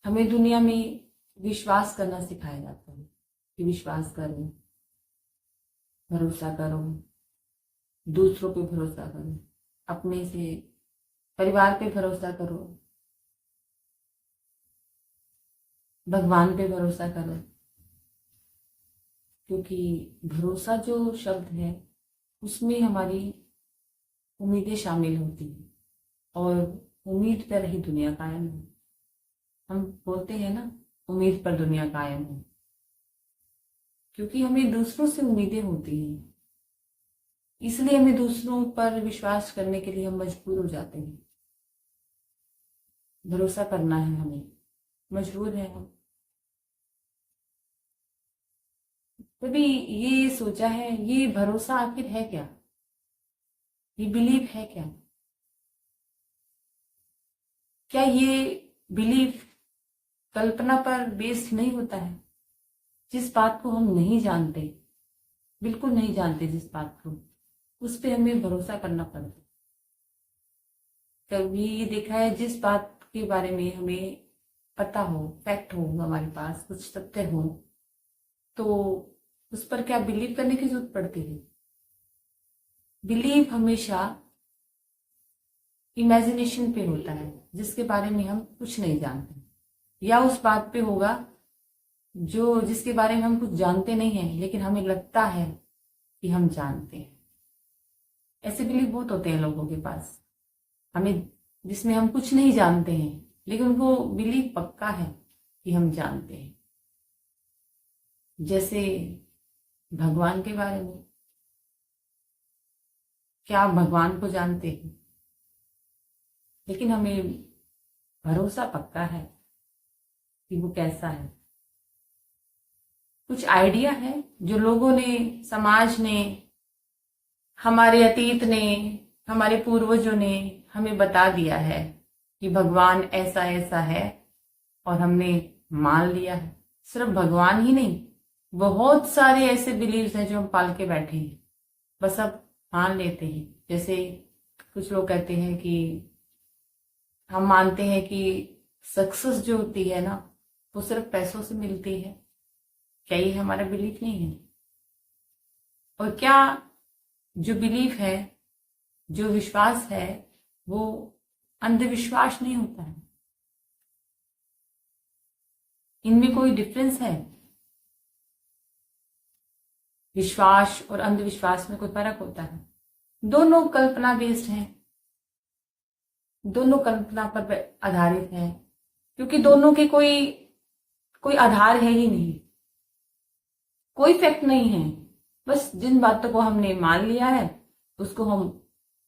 हमें दुनिया में विश्वास करना सिखाया जाता है कि विश्वास करो, भरोसा करो, दूसरों पे भरोसा करो, अपने से परिवार पे भरोसा करो, भगवान पे भरोसा करो। क्योंकि भरोसा जो शब्द है उसमें हमारी उम्मीदें शामिल होती हैं और उम्मीद पर ही दुनिया कायम है। हम बोलते हैं ना, उम्मीद पर दुनिया कायम है। क्योंकि हमें दूसरों से उम्मीदें होती हैं, इसलिए हमें दूसरों पर विश्वास करने के लिए हम मजबूर हो जाते हैं। भरोसा करना है हमें, मजबूर है हम। कभी ये सोचा है, ये भरोसा आखिर है क्या? ये बिलीव है क्या? क्या ये बिलीव कल्पना पर बेस्ड नहीं होता है? जिस बात को हम नहीं जानते, बिल्कुल नहीं जानते जिस बात को, उस पे हमें भरोसा करना पड़ता है। कभी ये देखा है, जिस बात के बारे में हमें पता हो, फैक्ट हो, हमारे पास कुछ तथ्य हो, तो उस पर क्या बिलीव करने की जरूरत पड़ती है? बिलीव हमेशा इमेजिनेशन पे होता है, जिसके बारे में हम कुछ नहीं जानते, या उस बात पे होगा जो जिसके बारे में हम कुछ जानते नहीं हैं लेकिन हमें लगता है कि हम जानते हैं। ऐसे बिलीव बहुत होते हैं लोगों के पास, हमें जिसमें हम कुछ नहीं जानते हैं लेकिन उनको बिलीव पक्का है कि हम जानते हैं। जैसे भगवान के बारे में, क्या आप भगवान को जानते हैं? लेकिन हमें भरोसा पक्का है कि वो कैसा है। कुछ आइडिया है जो लोगों ने, समाज ने, हमारे अतीत ने, हमारे पूर्वजों ने हमें बता दिया है कि भगवान ऐसा ऐसा है और हमने मान लिया है। सिर्फ भगवान ही नहीं, बहुत सारे ऐसे बिलीव्स हैं जो हम पाल के बैठे हैं, बस अब मान लेते हैं। जैसे कुछ लोग कहते हैं कि हम मानते हैं कि सक्सेस जो होती है ना, वो सिर्फ पैसों से मिलती है। क्या ये हमारा बिलीफ नहीं है? और क्या जो बिलीफ है, जो विश्वास है, वो अंधविश्वास नहीं होता है? इनमें कोई डिफरेंस है? विश्वास और अंधविश्वास में कोई फर्क होता है? दोनों कल्पना बेस्ड हैं, दोनों कल्पना पर आधारित हैं, क्योंकि दोनों के कोई कोई आधार है ही नहीं, कोई फैक्ट नहीं है। बस जिन बातों को हमने मान लिया है उसको हम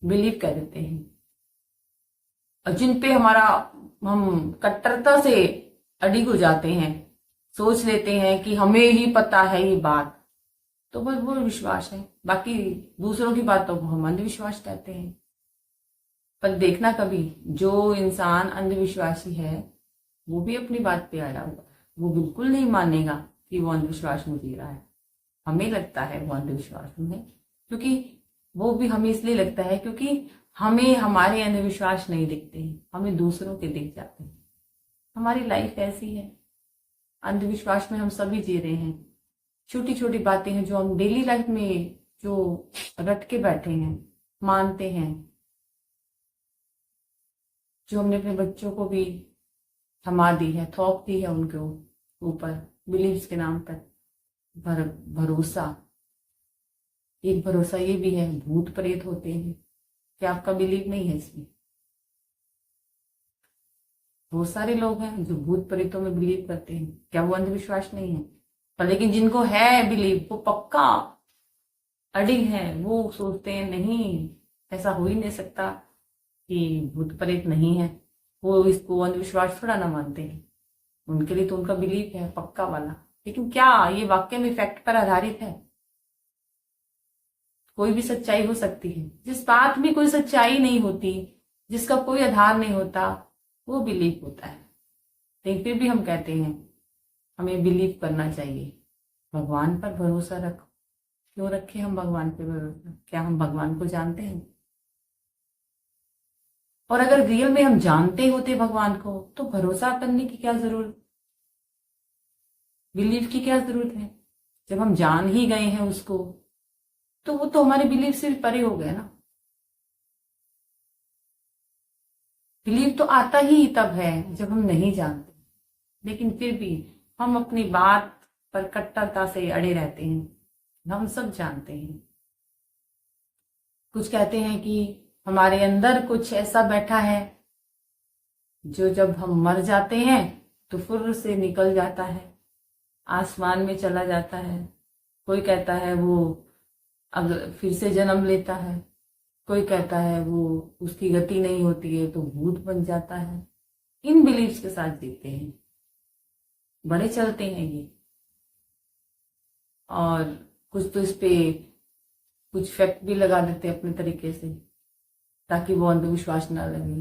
बिलीव कर देते हैं, और जिन पे हमारा हम कट्टरता से अडिग हो जाते हैं, सोच लेते हैं कि हमें ही पता है ये बात, तो बस वो विश्वास है। बाकी दूसरों की बातों को हम अंधविश्वास कहते हैं। पर देखना कभी, जो इंसान अंधविश्वासी है वो भी अपनी बात पे अड़ा हुआ, वो बिल्कुल नहीं मानेगा कि वो अंधविश्वास में जी रहा है। हमें लगता है वो अंधविश्वास में है, क्योंकि वो भी हमें इसलिए लगता है क्योंकि हमें हमारे अंधविश्वास नहीं दिखते हैं, हमें दूसरों के दिख जाते हैं। हमारी लाइफ ऐसी है, अंधविश्वास में हम सभी जी रहे हैं। छोटी छोटी बातें हैं जो हम डेली लाइफ में जो रट के बैठे हैं, मानते हैं, जो हमने अपने बच्चों को भी थमा दी है, थोप दी है उनके ऊपर बिलीव्स के नाम पर। भरोसा, एक भरोसा ये भी है, भूत प्रेत होते हैं। क्या आपका बिलीव नहीं है इसमें? बहुत सारे लोग हैं जो भूत प्रेतों में बिलीव करते हैं, क्या वो अंधविश्वास नहीं है? पर लेकिन जिनको है बिलीव, वो पक्का अडिग है, वो सोचते हैं नहीं, ऐसा हो ही नहीं सकता कि भूत प्रेत नहीं है। वो इसको अंधविश्वास थोड़ा ना मानते हैं, उनके लिए तो उनका बिलीफ है पक्का वाला। लेकिन क्या ये वाकई में फैक्ट पर आधारित है? कोई भी सच्चाई हो सकती है, जिस बात में कोई सच्चाई नहीं होती, जिसका कोई आधार नहीं होता, वो बिलीफ होता है। लेकिन फिर भी हम कहते हैं हमें बिलीव करना चाहिए। भगवान पर भरोसा रखो। क्यों रखें हम भगवान पर भरोसा? क्या हम भगवान को जानते हैं? और अगर रियल में हम जानते होते भगवान को तो भरोसा करने की क्या जरूरत, बिलीव की क्या जरूरत है। जब हम जान ही गए हैं उसको तो वो तो हमारे बिलीव से भी परे हो गया ना। बिलीव तो आता ही तब है जब हम नहीं जानते, लेकिन फिर भी हम अपनी बात पर कट्टरता से अड़े रहते हैं। हम सब जानते हैं, कुछ कहते हैं कि हमारे अंदर कुछ ऐसा बैठा है जो जब हम मर जाते हैं तो फुर्र से निकल जाता है, आसमान में चला जाता है। कोई कहता है वो अगर फिर से जन्म लेता है, कोई कहता है वो उसकी गति नहीं होती है तो भूत बन जाता है। इन बिलीव्स के साथ जीते हैं, बड़े चलते हैं ये। और कुछ तो इस पे कुछ फैक्ट भी लगा देते हैं अपने तरीके से ताकि वो अंधविश्वास ना लगे,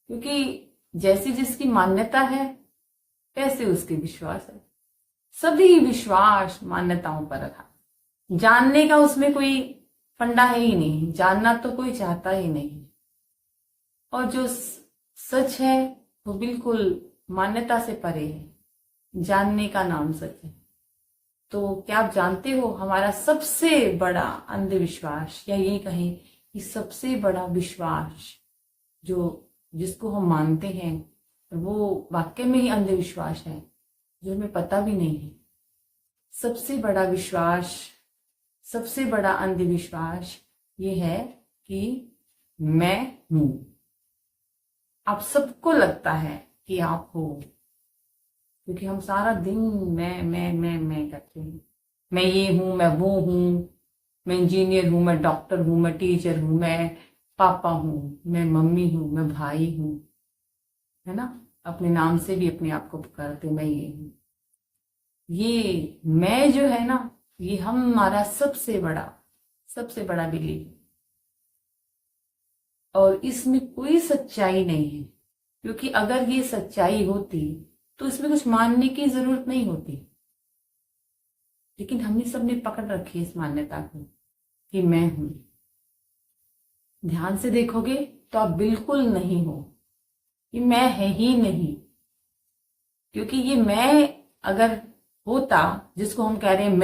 क्योंकि जैसी जिसकी मान्यता है वैसे उसके विश्वास है। सभी विश्वास मान्यताओं पर रखा, जानने का उसमें कोई फंडा है ही नहीं, जानना तो कोई चाहता ही नहीं। और जो सच है वो बिल्कुल मान्यता से परे है, जानने का नाम सच है। तो क्या आप जानते हो हमारा सबसे बड़ा अंधविश्वास, या ये कहें कि सबसे बड़ा विश्वास जो जिसको हम मानते हैं वो वाकई में ही अंधविश्वास है, जो हमें पता भी नहीं है। सबसे बड़ा विश्वास, सबसे बड़ा अंधविश्वास ये है कि मैं हूं। आप सबको लगता है कि आप हो, क्योंकि हम सारा दिन मैं करते हैं। मैं ये हूं, मैं वो हूं, मैं इंजीनियर हूं, मैं डॉक्टर हूं, मैं टीचर हूं, मैं पापा हूं, मैं मम्मी हूं, मैं भाई हूं, है ना। अपने नाम से भी अपने आप को पुकारते मैं ये हूं। ये मैं जो है ना, ये हमारा सबसे बड़ा बिलीव, और इसमें कोई सच्चाई नहीं है। क्योंकि अगर ये सच्चाई होती तो इसमें कुछ मानने की जरूरत नहीं होती। लेकिन हमने सबने पकड़ रखी है इस मान्यता को कि मैं हूं। ध्यान से देखोगे तो आप बिल्कुल नहीं हो, ये मैं है ही नहीं। क्योंकि ये मैं अगर होता, जिसको हम कह रहे हैं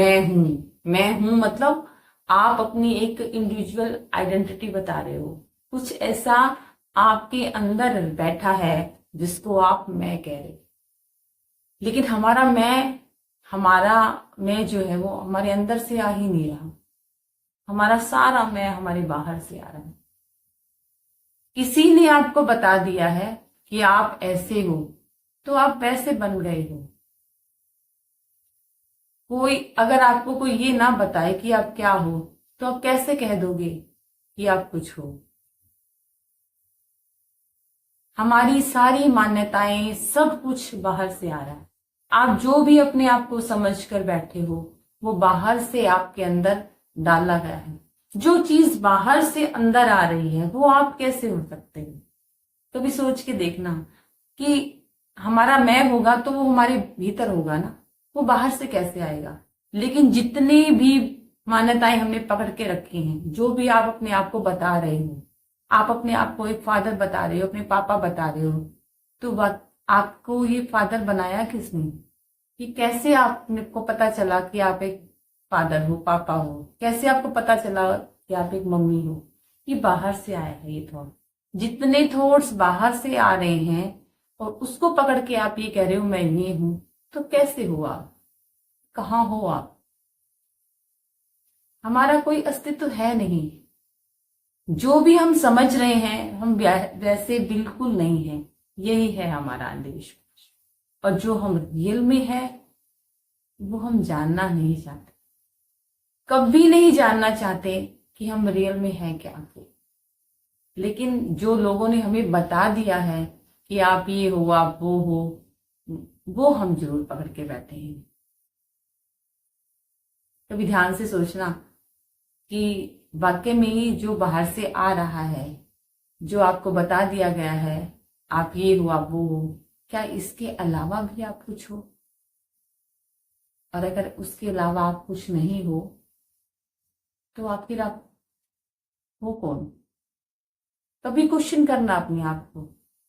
मैं हूं मतलब आप अपनी एक इंडिविजुअल आइडेंटिटी बता रहे हो, कुछ ऐसा आपके अंदर बैठा है जिसको आप मैं कह रहे हो। लेकिन हमारा मैं जो है वो हमारे अंदर से आ ही नहीं रहा, हमारा सारा मैं हमारे बाहर से आ रहा है। किसी ने आपको बता दिया है कि आप ऐसे हो तो आप वैसे बन गए हो। कोई अगर आपको कोई ये ना बताए कि आप क्या हो तो आप कैसे कह दोगे कि आप कुछ हो। हमारी सारी मान्यताएं सब कुछ बाहर से आ रहा है। आप जो भी अपने आप को समझ कर बैठे हो वो बाहर से आपके अंदर डाला गया है। जो चीज बाहर से अंदर आ रही है वो आप कैसे हो सकते हो। कभी सोच के देखना कि हमारा मैं होगा तो वो हमारे भीतर होगा ना, वो बाहर से कैसे आएगा। लेकिन जितने भी मान्यताएं हमने पकड़ के रखी हैं, जो भी आप अपने आप को बता रहे हो, आप अपने आप को एक फादर बता रहे हो, अपने पापा बता रहे हो, तो आपको ये फादर बनाया किसने, कि कैसे आपने को पता चला कि आप एक फादर हो, पापा हो, कैसे आपको पता चला कि आप एक मम्मी हो। ये बाहर से आया है ये थॉट। जितने थॉट्स बाहर से आ रहे हैं और उसको पकड़ के आप ये कह रहे हो मैं ये हूं, तो कैसे हो आप, कहाँ हो आप। हमारा कोई अस्तित्व है नहीं। जो भी हम समझ रहे हैं हम वैसे बिल्कुल नहीं है। यही है हमारा अंधविश्वास। और जो हम रियल में है वो हम जानना नहीं चाहते, कभी नहीं जानना चाहते कि हम रियल में हैं क्या। लेकिन जो लोगों ने हमें बता दिया है कि आप ये हो, आप वो हो, वो हम जरूर पकड़ के बैठे हैं। कभी ध्यान से सोचना कि वाकई में ही जो बाहर से आ रहा है, जो आपको बता दिया गया है, आप ये हो, आप वो हो, क्या इसके अलावा भी आप कुछ हो। और अगर उसके अलावा आप कुछ नहीं हो तो आखिर आप हो कौन। कभी क्वेश्चन करना अपने आप को,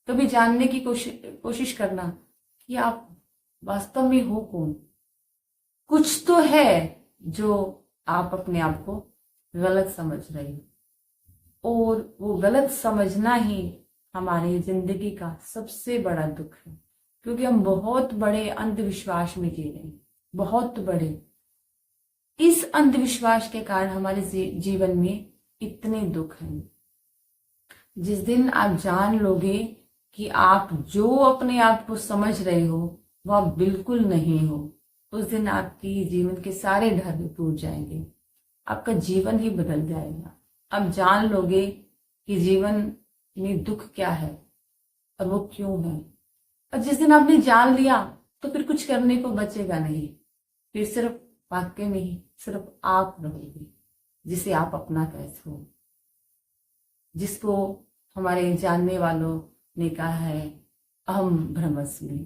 कभी जानने की कोशिश करना कि आप वास्तव में हो कौन। कुछ तो है जो आप अपने आप को गलत समझ रहे हो, और वो गलत समझना ही हमारी जिंदगी का सबसे बड़ा दुख है, क्योंकि हम बहुत बड़े अंधविश्वास में जी रहे हैं, बहुत बड़े। इस अंधविश्वास के कारण हमारे जीवन में इतने दुख हैं। जिस दिन आप जान लोगे कि आप जो अपने आप को समझ रहे हो वह बिल्कुल नहीं हो, उस दिन आपकी जीवन के सारे डर टूट जाएंगे, आपका जीवन ही बदल जाएगा। आप जान लोगे कि जीवन में दुख क्या है और वो क्यों है। और जिस दिन आपने जान लिया तो फिर कुछ करने को बचेगा नहीं, फिर सिर्फ वाक्य में ही सिर्फ आप रहोगे, जिसे आप अपना कहते हो, जिसको हमारे जानने वालों ने कहा है अहम ब्रह्मस्मि।